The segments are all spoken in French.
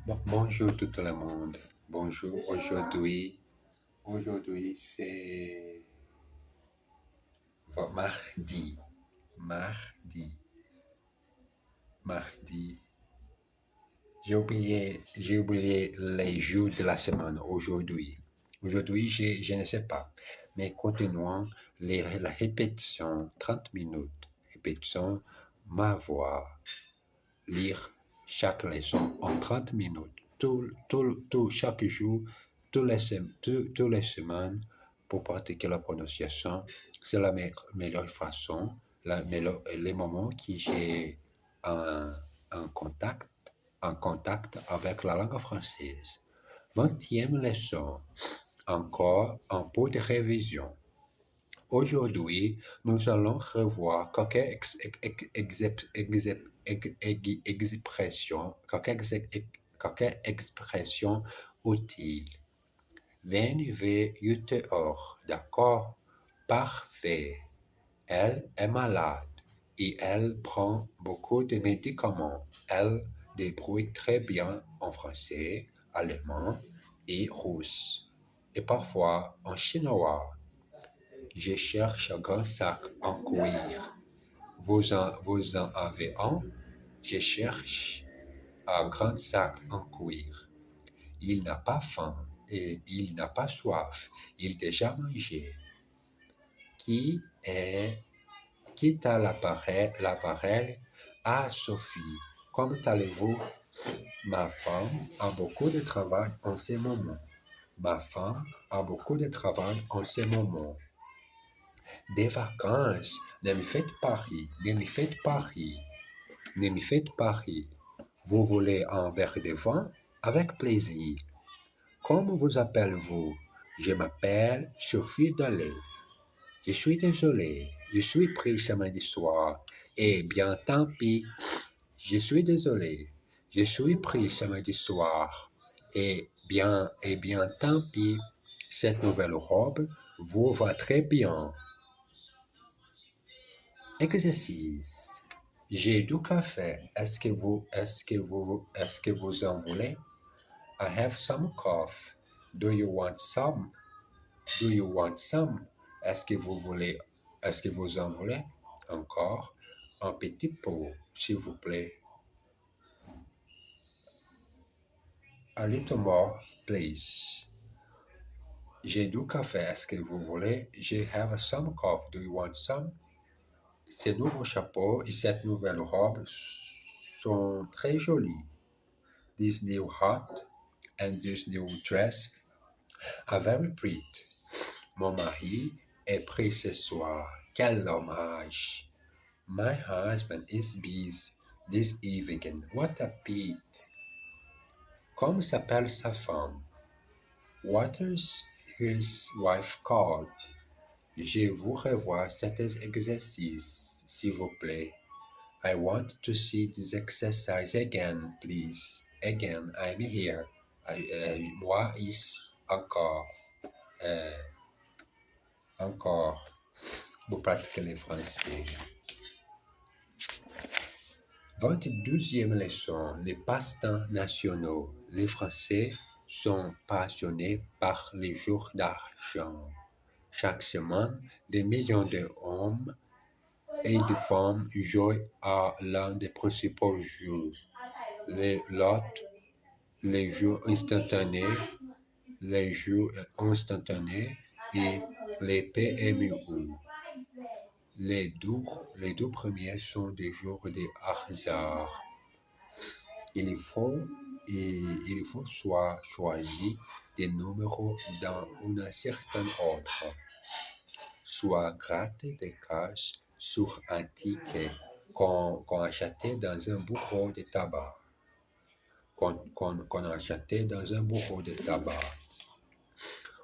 Bonjour tout le monde. Bonjour. Aujourd'hui c'est mardi. Mardi. Mardi. J'ai oublié les jours de la semaine aujourd'hui. Aujourd'hui, je ne sais pas. Mais continuons la répétition, 30 minutes. Répétition, ma voix. Lire chaque leçon en 30 minutes. Chaque jour, tous les semaines, pour pratiquer la prononciation. C'est la meilleure façon, les moments que j'ai en contact, en contact avec la langue française. 20e leçon, encore un peu de révision. Aujourd'hui, nous allons revoir quelques expressions utiles. Veni, hors, d'accord? Parfait. Elle est malade et elle prend beaucoup de médicaments. Elle débrouille très bien en français, allemand et russe, et parfois en chinois. Je cherche un grand sac en cuir. Vous en avez un? Je cherche un grand sac en cuir. Il n'a pas faim et il n'a pas soif. Il a déjà mangé. Qui est Qui t'a l'appareil? Ah, Sophie, comment allez-vous? Ma femme a beaucoup de travail en ce moment. Ma femme a beaucoup de travail en ce moment. Des vacances, ne me faites pas rire, ne me faites pas rire, ne me faites pas rire. Vous voulez un verre de vin? Avec plaisir. Comment vous appelez-vous? Je m'appelle Sophie Dallet. Je suis désolé, je suis pris samedi soir. Eh bien, tant pis. Je suis désolé, je suis pris samedi soir. Eh bien, tant pis. Cette nouvelle robe vous va très bien. Exercice. J'ai du café. Est-ce que vous en voulez? I have some coffee. Do you want some? Do you want some? Est-ce que vous en voulez? Encore un petit pot, s'il vous plaît. A little more, please. J'ai du café, est-ce que vous voulez? I have some coffee, do you want some? Ces nouveaux chapeaux et cette nouvelle robe sont très jolis. This new hat and this new dress are very pretty. Mon mari est pris ce soir. Quel dommage. My husband is busy this evening. What a pity. Comment s'appelle sa femme? What is his wife called? Je vous revoir cet exercice, s'il vous plaît. I want to see this exercise again, please. Again, I'm here. Moi, ici, encore. Encore. Vous pratiquez le français. 22e leçon, les passe-temps nationaux. Les Français sont passionnés par les jours d'argent. Chaque semaine, des millions d'hommes et de femmes jouent à l'un des principaux jeux. Les lots, les jeux instantanés et les PMU. Les deux premiers sont des jours de hasard. Il faut soit choisir des numéros dans un certain ordre, soit gratter des cases sur un ticket qu'on achetait dans un bureau de tabac. Qu'on achetait dans un bureau de tabac.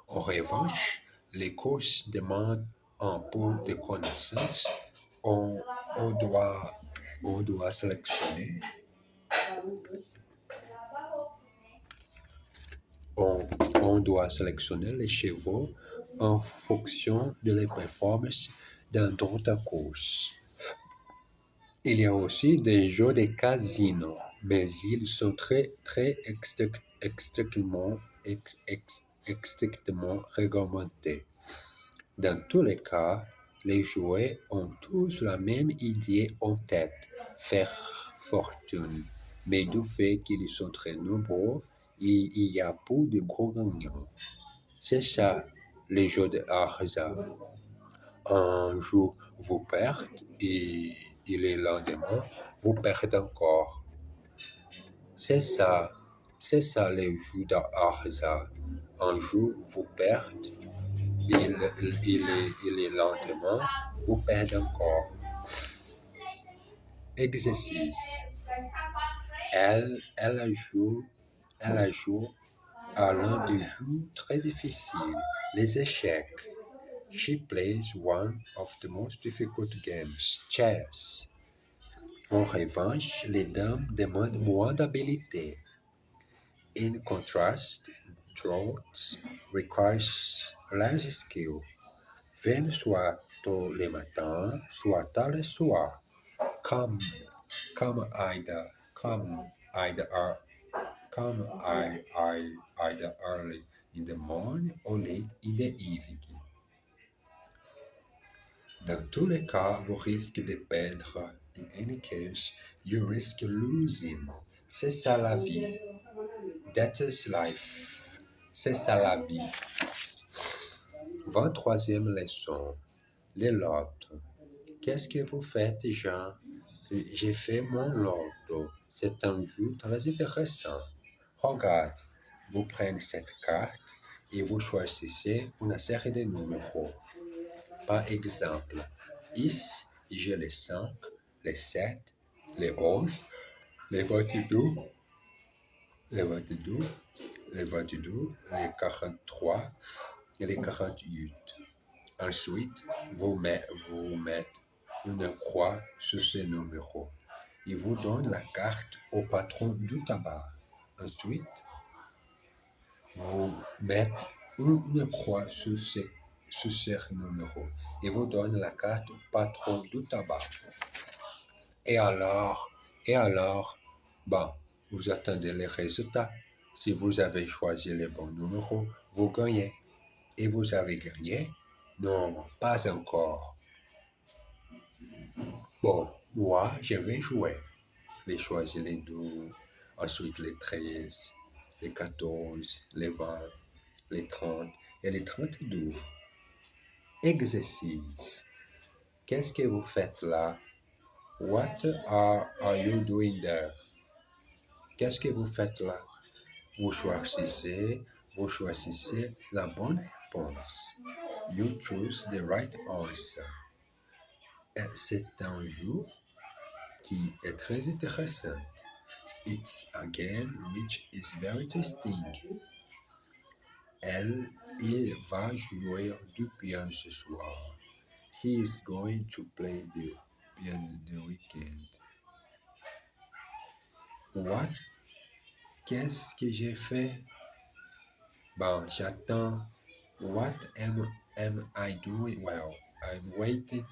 En revanche, les courses demandent un peu de connaissances. On doit sélectionner. On doit sélectionner les chevaux en fonction de les performances dans d'autres courses. Il y a aussi des jeux de casino. mais ils sont très strictement réglementés. Dans tous les cas, les joueurs ont tous la même idée en tête, faire fortune. Mais du fait qu'ils sont très nombreux, il y a peu de gros gagnants. C'est ça, les jeux de hasard. Un jour, vous perdez et le lendemain, vous perdez encore. C'est ça, c'est ça les jeux de hasard. Un jour, vous perdez et le lendemain, vous perdez encore. Exercice. Elle joue à l'un des jeux très difficiles, les échecs. She plays one of the most difficult games, chess. En revanche, les dames demandent moins d'habileté. In contrast, draughts requires less skill. Viennent soit tôt le matin, soit tard le soir. Come, come either, come either early in the morning or late in the evening. Dans tous les cas, vous risquez de perdre. In any case, you risk losing. C'est ça la vie. That is life. C'est ça la vie. 23e leçon. Les lotos. Qu'est-ce que vous faites, Jean? J'ai fait mon loto. C'est un jeu très intéressant. Regarde, vous prenez cette carte et vous choisissez une série de numéros. Par exemple, ici, j'ai les 5, les 7, les 11, les 22, les 22, les 22, les 43 et les 48. Ensuite, vous mettez une croix sur ces numéros. Il vous donne la carte au patron du tabac. Ensuite, vous mettez une croix sur ces numéros. Il vous donne la carte au patron du tabac. Et alors, bon, vous attendez les résultats. Si vous avez choisi les bons numéros, vous gagnez. Et vous avez gagné? Non, pas encore. Bon, moi, je vais jouer. J'ai choisi les 12, ensuite les 13, les 14, les 20, les 30 et les 32. Exercice. Qu'est-ce que vous faites là? What are you doing there? Qu'est-ce que vous faites là? Vous choisissez la bonne réponse. You choose the right answer. C'est un jeu qui est très intéressant. It's a game which is very interesting. Il va jouer du piano ce soir. He is going to play the piano the weekend. What? Qu'est-ce que j'ai fait? Bon, j'attends. What am I doing? Well, I'm waiting.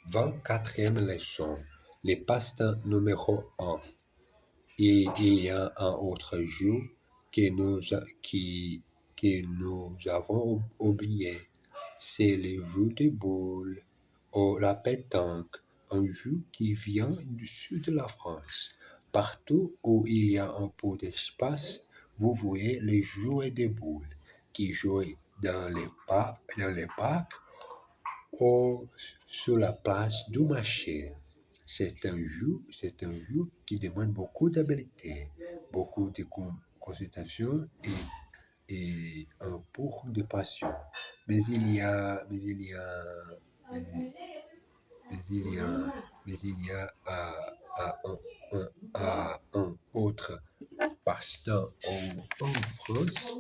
24e leçon. Les passe-temps numéro 1. Et il y a un autre jeu que nous avons oublié. C'est le jeu de boules ou la pétanque, un jeu qui vient du sud de la France. Partout où il y a un peu d'espace, vous voyez les joueurs de boules qui jouent dans les parcs ou sur la place du marché. C'est un jeu qui demande beaucoup d'habileté, beaucoup de concentration et un peu de passion. Mais il y a un autre passe-temps en France.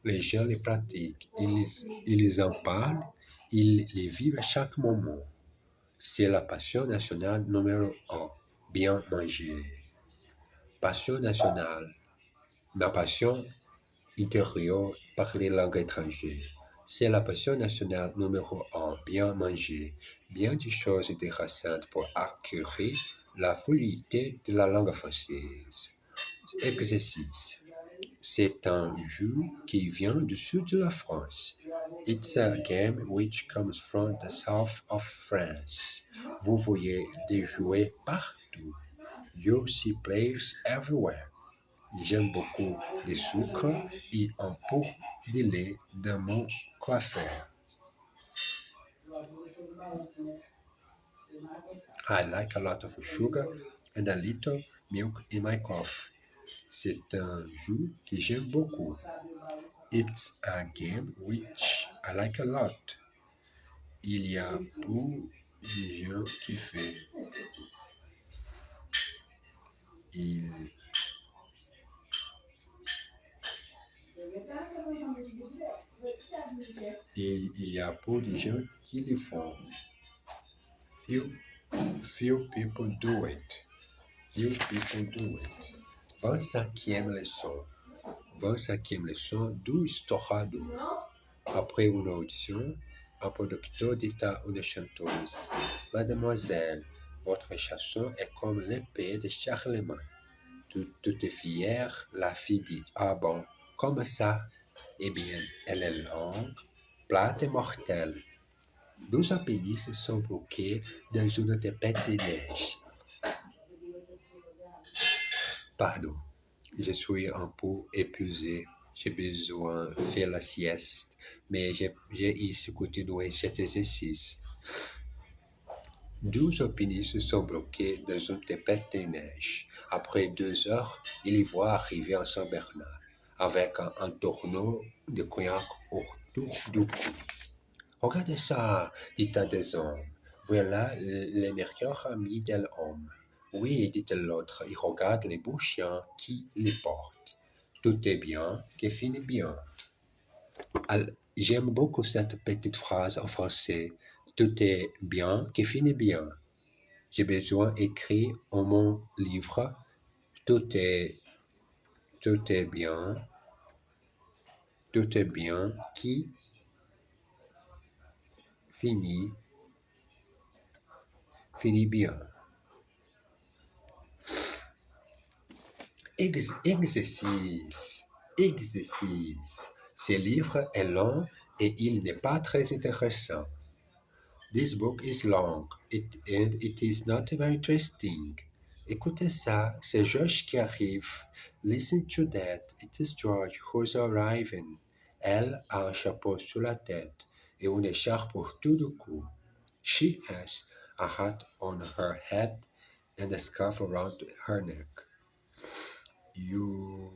Les gens les pratiquent, ils en parlent, ils les vivent à chaque moment. C'est la passion nationale numéro 1, bien manger. Passion nationale, ma passion intérieure, parler langue étrangère. C'est la passion nationale numéro 1, bien manger. bien des choses intéressantes pour acquérir la fluidité de la langue française. Exercice. C'est un jeu qui vient du sud de la France. It's a game which comes from the south of France. Vous voyez des jouets partout. You see players everywhere. J'aime beaucoup le sucre et un peu de lait dans mon coiffeur. I like a lot of sugar and a little milk in my coffee. C'est un jeu que j'aime beaucoup. It's a game which I like a lot. Il y a peu de gens qui fait. Il, il y a peu de gens qui le font. Few, few people do it. Few people do it. 25e leçon. 25e leçon do estourado. Après une audition, un producteur dit à une chanteuse: Mademoiselle, votre chanson est comme l'épée de Charlemagne. Tout est fière, la fille dit: Ah bon, comme ça? Eh bien, elle est longue, plate et mortelle. 12 appendices sont bloqués dans une tempête de neige. Pardon, je suis un peu épuisé. J'ai besoin de faire la sieste, mais j'ai ici continué cet exercice. 12 alpinistes sont bloqués dans une tempête de neige. Après 2 heures, ils y voient arriver un Saint-Bernard avec un tonneau de cognac autour du cou. Regardez ça, dit un des hommes. Voilà les meilleurs amis de l'homme. Oui, dit l'autre, il regarde les beaux chiens qui les portent. Tout est bien, qui finit bien. J'aime beaucoup cette petite phrase en français. Tout est bien, qui finit bien. J'ai besoin d'écrire en mon livre. Tout est, tout est bien, tout est bien, qui finit, finit bien. Exercice, exercice. Ce livre est long et il n'est pas très intéressant. This book is long and it is not very interesting. Écoutez ça, c'est George qui arrive. Listen to that, it is George who's arriving. Elle a un chapeau sur la tête et une écharpe autour du cou. She has a hat on her head and a scarf around her neck. You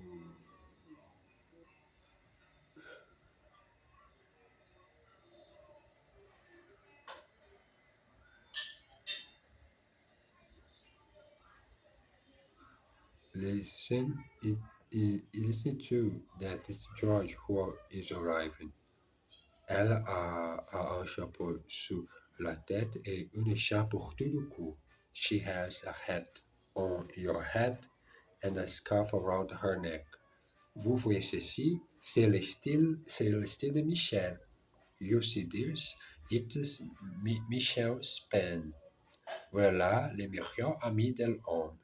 listen, listen to that, it's George who is arriving. Elle a un chapeau sur la tête et une écharpe autour du cou. She has a hat on your head and a scarf around her neck. Vous voyez ceci, c'est le style de Michel. You see this, it is Michel Spen. Voilà les meilleurs amis de l'homme.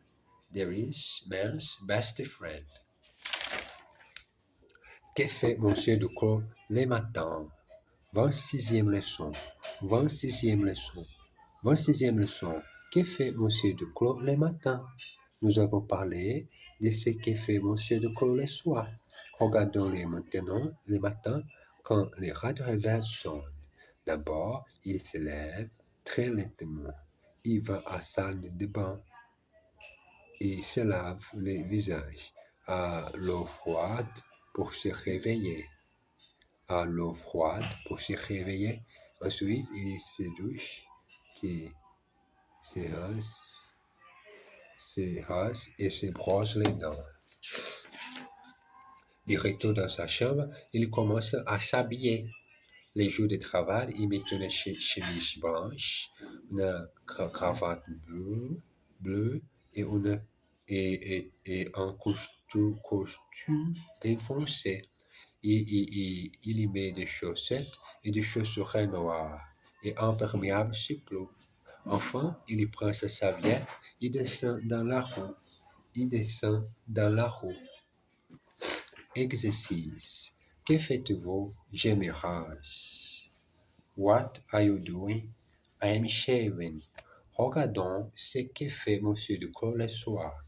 There is man's best friend. Que fait Monsieur Duclos les matins? 26e leçon. 26e leçon. 26e leçon. Que fait Monsieur Duclos les matins? Nous avons parlé de ce que fait Monsieur Duclos le soir. Regardons-les maintenant le matin quand les rats de réveil sonnent. D'abord, il se lève très lentement. Il va à la salle de bain et se lave le visage à l'eau froide pour se réveiller. À l'eau froide pour se réveiller. Ensuite, il se douche, qui se rase et se brosse les dents. De retour dans sa chambre, il commence à s'habiller. Les jours de travail, il met une chemise blanche, une cravate bleue et, un costume gris foncé. Il y met des chaussettes et des chaussures noires. et imperméable cyclo. Enfin, il prend sa serviette et descend dans la roue. Il descend dans la roue. Exercice. Que faites-vous? Je me rase. What are you doing? I am shaving. Regardons ce que fait Monsieur Duclos le soir.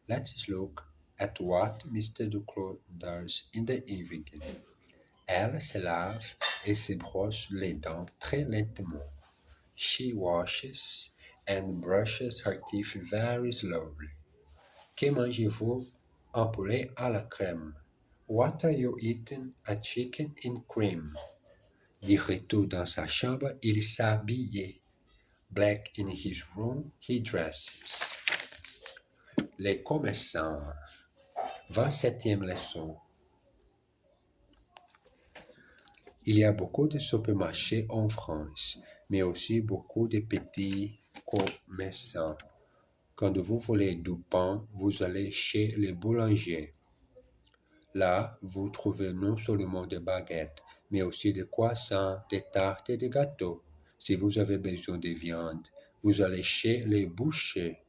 Let's look at what Mr. Duclos does in the evening. Elle se lave et se brosse les dents très lentement. She washes and brushes her teeth very slowly. Que mangez-vous? Un poulet à la crème. What are you eating? A chicken in cream. De retour dans sa chambre, il s'habillait. Black in his room, he dresses. Les commerçants. 27e leçon. Il y a beaucoup de supermarchés en France, mais aussi beaucoup de petits commerçants. Quand vous voulez du pain, vous allez chez les boulangers. Là, vous trouvez non seulement des baguettes, mais aussi des croissants, des tartes et des gâteaux. Si vous avez besoin de viande, vous allez chez les bouchers.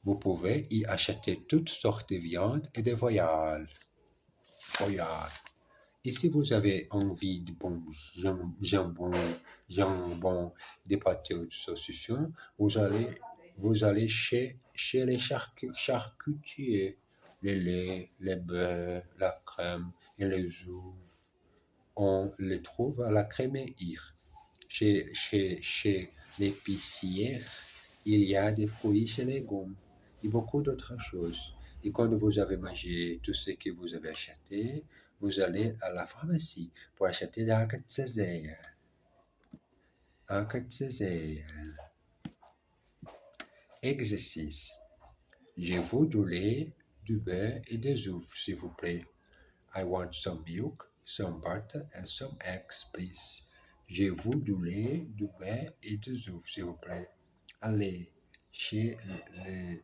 Vous pouvez y acheter toutes sortes de viandes et de voyelles. Et si vous avez envie de bon jambon, des pâtés ou de saucissons, vous allez chez les charcutiers. Le lait, le beurre, la crème et les œufs. On les trouve à la crémerie. Chez l'épicier, il y a des fruits et légumes et beaucoup d'autres choses. Et quand vous avez mangé tout ce que vous avez acheté, vous allez à la pharmacie pour acheter des Alka-Seltzer. Exercice. Je veux du lait, du beurre et des œufs, s'il vous plaît. I want some milk, some butter and some eggs, please. Je veux du lait, du beurre et des œufs, s'il vous plaît. Allez chez les,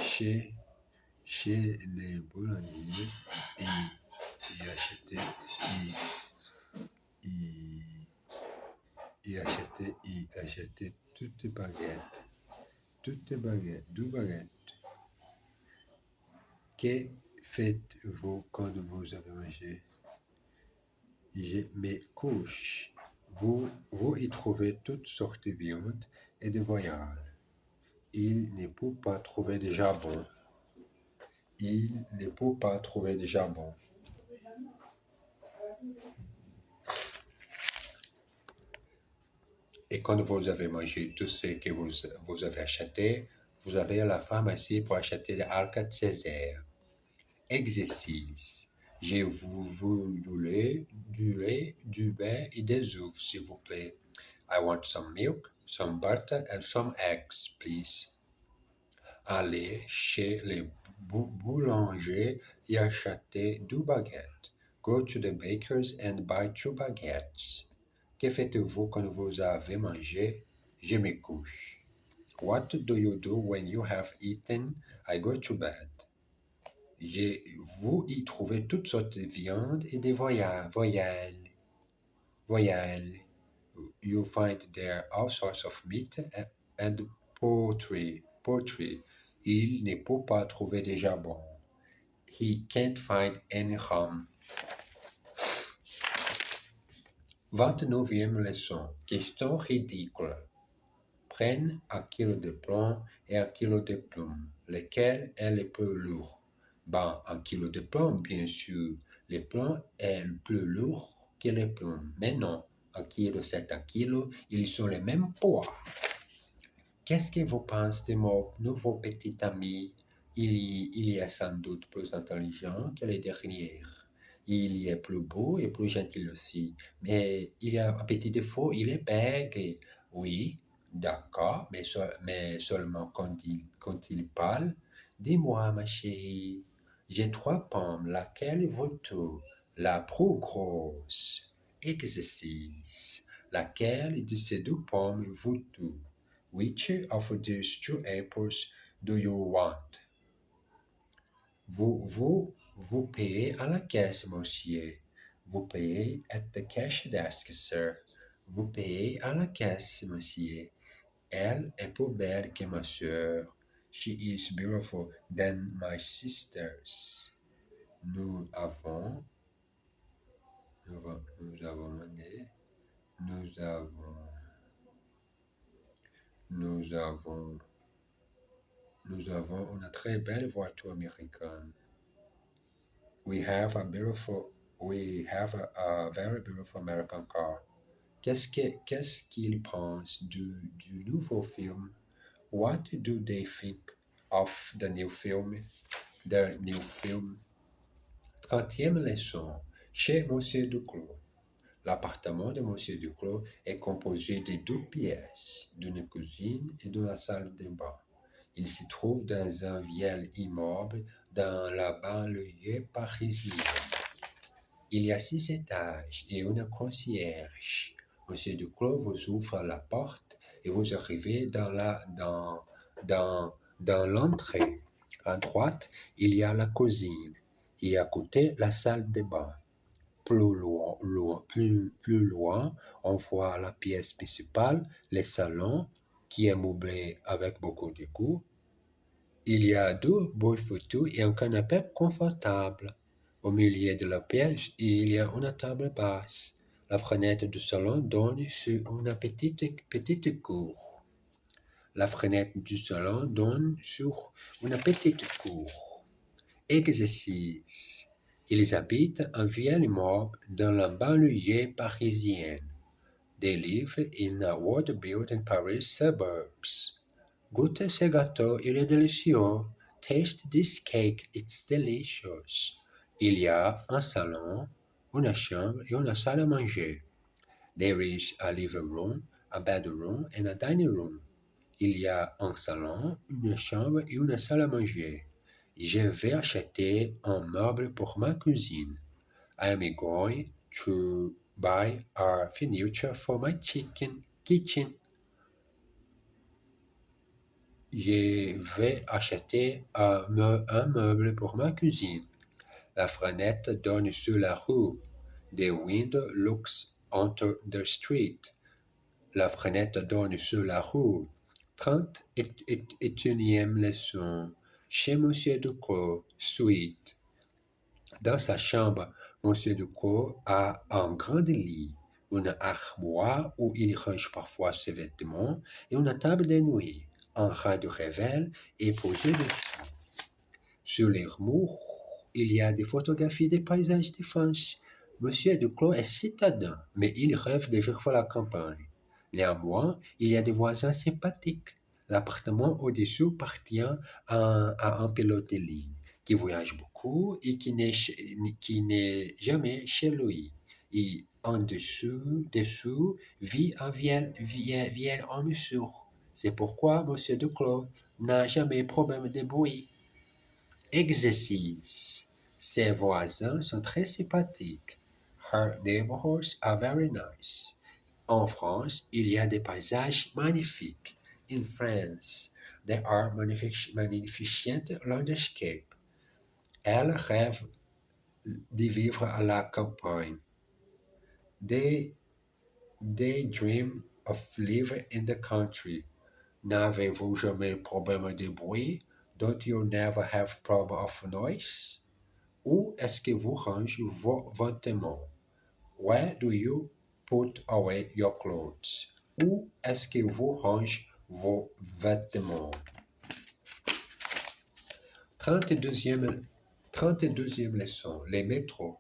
chez, chez les boulangers et acheter et acheter deux baguettes. Que faites-vous quand vous avez mangé? Je me couche. Vous y trouvez toutes sortes de viandes et de voyelles. Il ne peut pas trouver de jambon. Il ne peut pas trouver de jambon. Et quand vous avez mangé tout ce que vous avez acheté, vous allez à la pharmacie pour acheter de Alka-Seltzer. Exercice. Je vous du lait, du beurre et des œufs, s'il vous plaît. I want some milk, some butter and some eggs, please. Allez chez les boulangers et acheter deux baguettes. Go to the bakers and buy two baguettes. Que faites-vous quand vous avez mangé? Je me couche. What do you do when you have eaten? I go to bed. Vous y trouvez toutes sortes de viandes et de voyelles. You find there all sorts of meat and poultry. Il ne peut pas trouver de jambon. He can't find any ham. 29e leçon. Question ridicule. Prenne un kilo de plomb et un kilo de plumes. Lequel est le plus lourd? Ben, un kilo de plomb, bien sûr. Le plomb est plus lourd que les plumes. Mais non, un kilo, c'est un kilo. Ils sont le même poids. Qu'est-ce que vous pensez de mon nouveau petit ami? Il est sans doute plus intelligent que les derniers. Il est plus beau et plus gentil aussi. Mais il y a un petit défaut, il est bègue. Oui, d'accord, mais seulement quand il parle. Dis-moi, ma chérie, j'ai 3 pommes, laquelle veux-tu? La plus grosse. Exercice. Laquelle de ces 2 pommes veux-tu? Which of these 2 apples do you want? Vous payez à la caisse, monsieur. Vous payez at the cash desk, sir. Vous payez à la caisse, monsieur. Elle est plus belle que ma sœur. She is beautiful than my sisters. Nous avons, nous avons mené, nous avons, nous avons, nous avons une très belle voiture américaine. We have a very beautiful American car. Qu'est-ce qu'ils pensent du nouveau film? What do they think of the new film? The new film. 30e leçon. Chez Monsieur Duclos. L'appartement de Monsieur Duclos est composé de 2 pièces, d'une cuisine et d'une salle de bain. Il se trouve dans un vieil immeuble dans la banlieue parisienne. Il y a 6 étages et une concierge. Monsieur Duclos vous ouvre la porte et vous arrivez dans l'entrée. À droite, il y a la cuisine et à côté, la salle de bain. Plus loin, on voit la pièce principale, le salon, qui est meublé avec beaucoup de goût. Il y a 2 beaux fauteuils et un canapé confortable. Au milieu de la pièce, il y a une table basse. La fenêtre du salon donne sur une petite cour. La fenêtre du salon donne sur une petite cour. Exercice. Ils habitent un vieil immeuble dans la banlieue parisienne. They live in a well-built Paris suburbs. Goûtez ce gâteau, il est délicieux. Taste this cake, it's delicious. Il y a un salon, une chambre et une salle à manger. There is a living room, a bedroom and a dining room. Il y a un salon, une chambre et une salle à manger. Je vais acheter un meuble pour ma cuisine. I am going to buy a furniture for my kitchen. Je vais acheter un meuble pour ma cuisine. La fenêtre donne sur la rue. The window looks onto the street. La fenêtre donne sur la rue. 31e leçon. Chez Monsieur Duclos, suite. Dans sa chambre, Monsieur Duclos a un grand lit, une armoire où il range parfois ses vêtements et une table de nuit. Un rat de réveil est posé dessus. Sur les murs, il y a des photographies des paysages de France. Monsieur Duclos est citadin, mais il rêve de vivre à la campagne. Néanmoins, il y a des voisins sympathiques. L'appartement au-dessus appartient à un pilote de ligne qui voyage beaucoup et qui n'est jamais chez lui. Et en dessous vit un vieil homme sourd. C'est pourquoi Monsieur Duclos n'a jamais problème de bruit. Exercice. Ses voisins sont très sympathiques. Her neighborhoods are very nice. En France, il y a des paysages magnifiques. In France, there are magnificent landscapes. Elle rêve de vivre à la campagne. They dream of living in the country. N'avez-vous jamais problème de bruit? Don't you never have problem of noise? Où est-ce que vous rangez vos vêtements? Where do you put away your clothes? Où est-ce que vous rangez vos vêtements? 32e leçon. Les métros.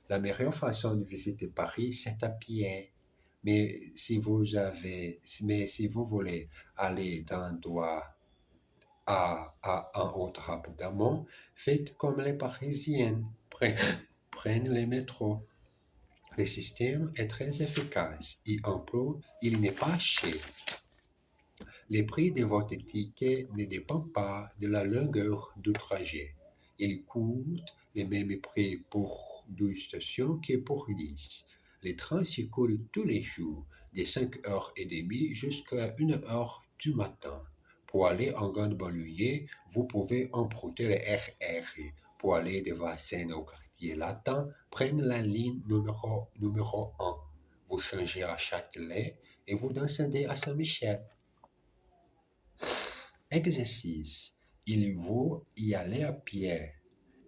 La meilleure façon de visiter Paris, c'est à pied. Mais si vous voulez aller d'un endroit à un autre rapidement, faites comme les Parisiens. Prenez les métros. Le système est très efficace et en plus, il n'est pas cher. Les prix de votre ticket ne dépendent pas de la longueur du trajet. Ils coûtent les mêmes prix pour 2 stations que pour 10. Les trains circulent tous les jours, de 5h30 jusqu'à 1h du matin. Pour aller en grande banlieue, vous pouvez emprunter le RR. Pour aller de Vincennes au quartier latin, prenez la ligne numéro 1. vous changez à Châtelet et vous descendez à Saint-Michel. Exercice. Il faut y aller à pied.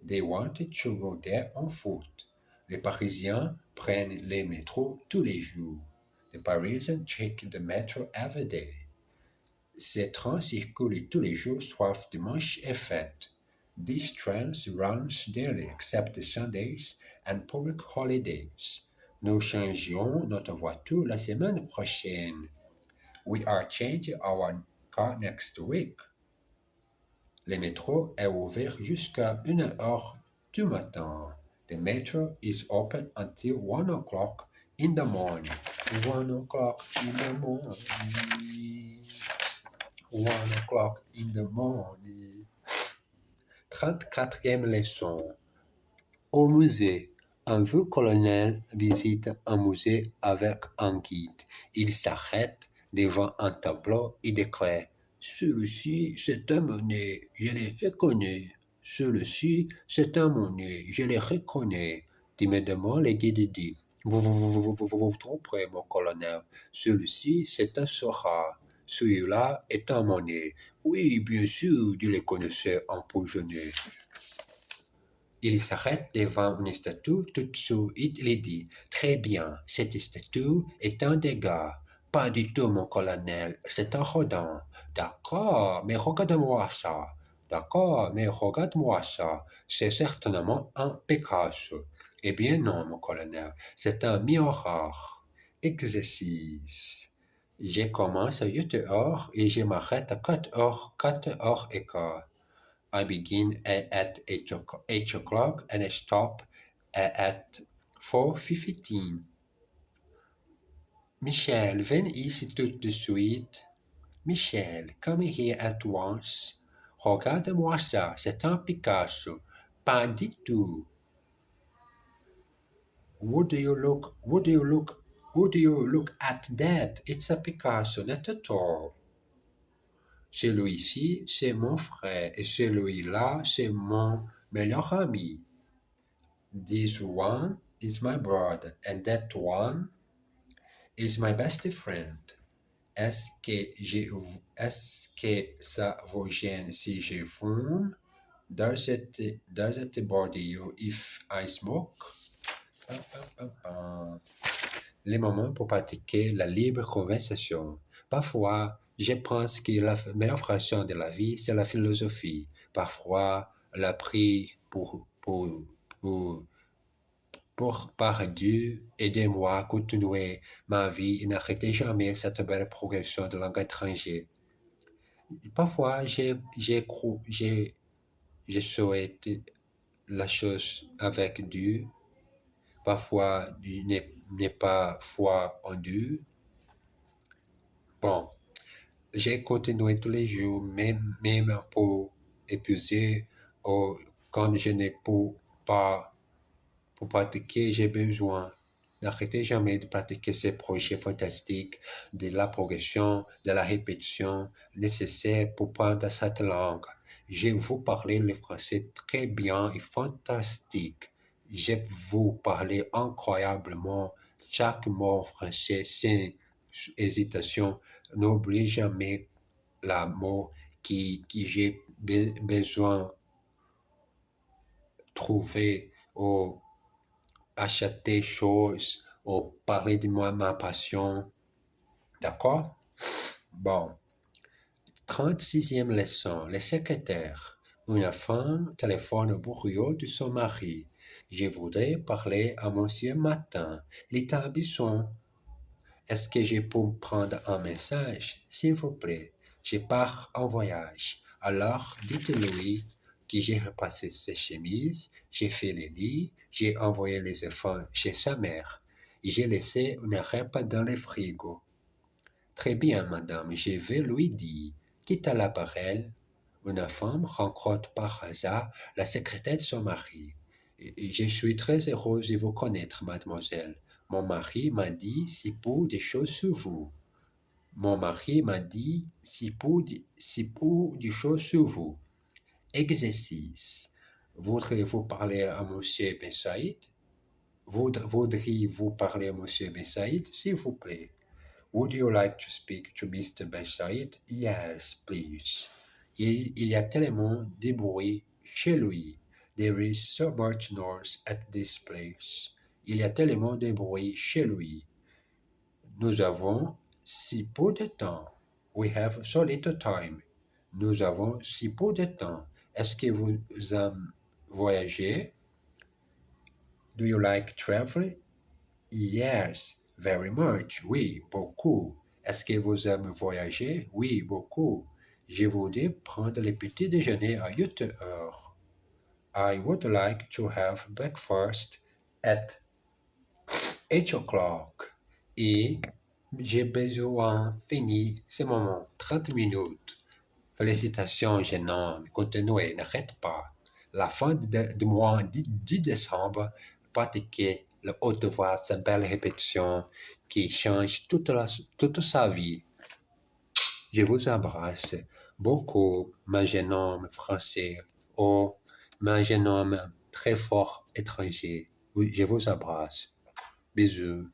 They wanted to go there on foot. Les Parisiens prennent les métros tous les jours. The Parisians take the metro every day. Ces trains circulent tous les jours sauf dimanche et fête. These trains run daily except Sundays and public holidays. Nous changeons notre voiture la semaine prochaine. We are changing our car next week. Le métro est ouvert jusqu'à 1 heure du matin. The metro is open until 1 o'clock in the morning. 1 o'clock in the morning. 1 o'clock in the morning. 34e leçon. Au musée. Un vieux colonel visite un musée avec un guide. Il s'arrête devant un tableau et déclare: Celui-ci, c'est un monnaie, je le reconnais. Celui-ci, c'est un monnaie, je le reconnais. Timidement, le guide dit: Vous trompez, mon colonel. Celui-ci, c'est un Sora. Celui-là est un monnaie. Oui, bien sûr, je le connaissais empoisonné. Il s'arrête devant une statue, tout de suite il dit: Très bien, cette statue est un dégât. Pas du tout, mon colonel, c'est un rodin. D'accord, mais regarde-moi ça. D'accord, mais regarde-moi ça. C'est certainement un Picasso. Eh bien non, mon colonel, c'est un miroir. Exercice. Je commence à 8 heures et je m'arrête à 4 heures et quart. I begin at 8 o'clock and I stop at 4:15. Michel, viens ici tout de suite. Michel, come here at once. Regarde-moi ça, c'est un Picasso. Pas du tout. Would you look at that? It's a Picasso, not at all. Celui-ci, c'est mon frère et celui-là, c'est mon meilleur ami. This one is my brother and that one is my best friend. Est-ce que ça vous gêne si je fume? Does it bother you if I smoke? Les moments pour pratiquer la libre conversation. Parfois, je pense que la meilleure façon de la vie, c'est la philosophie. Parfois, la prie par Dieu, aidez-moi à continuer ma vie et n'arrêtez jamais cette belle progression de langue étrangère. Parfois, je souhaite la chose avec Dieu. Parfois, je n'ai pas foi en Dieu. Bon, j'ai continué tous les jours, même pour épuiser, ou quand je n'ai pas pour pratiquer, j'ai besoin. N'arrêtez jamais de pratiquer ces projets fantastiques, de la progression, de la répétition nécessaire pour prendre cette langue. Je vous parler le français très bien et fantastique. Je vous parler incroyablement chaque mot français sans hésitation. N'oubliez jamais la mot qui j'ai besoin de trouver ou acheter choses ou parler de moi, ma passion. D'accord? Bon. 36e leçon. Le secrétaire. Une femme téléphone au bureau de son mari. Je voudrais parler à monsieur Martin. Il est à Bisson. Est-ce que je peux prendre un message, s'il vous plaît? Je pars en voyage. Alors, dites-lui que j'ai repassé ses chemises, j'ai fait les lits, j'ai envoyé les enfants chez sa mère. Et j'ai laissé une repas dans le frigo. Très bien, madame, je vais lui dire. Quitte à l'appareil, une femme rencontre par hasard la secrétaire de son mari. Et je suis très heureuse de vous connaître, mademoiselle. Mon mari m'a dit si peu des choses sur vous. Mon mari m'a dit si peu des choses sur vous. Exercice. Voudrez-vous parler à monsieur Ben Saïd? Voudriez-vous parler à Monsieur Ben Saïd, s'il vous plaît? Would you like to speak to Mr. Ben Saïd? Yes, please. Il y a tellement de bruit chez lui. There is so much noise at this place. Il y a tellement de bruit chez lui. Nous avons si peu de temps. We have so little time. Nous avons si peu de temps. Est-ce que vous aimez voyager? Do you like traveling? Yes, very much. Oui, beaucoup. Est-ce que vous aimez voyager? Oui, beaucoup. Je voudrais prendre le petit déjeuner à 8 heures. I would like to have breakfast at 8 o'clock. Et j'ai besoin finir ce moment. 30 minutes. Félicitations, jeune homme. Continuez, n'arrête pas. La fin du mois 10 décembre, pratiquer le haute voix, cette belle répétition qui change toute sa vie. Je vous embrasse beaucoup, mon jeune homme français, ou mon jeune homme très fort étranger. Je vous embrasse. Bisous.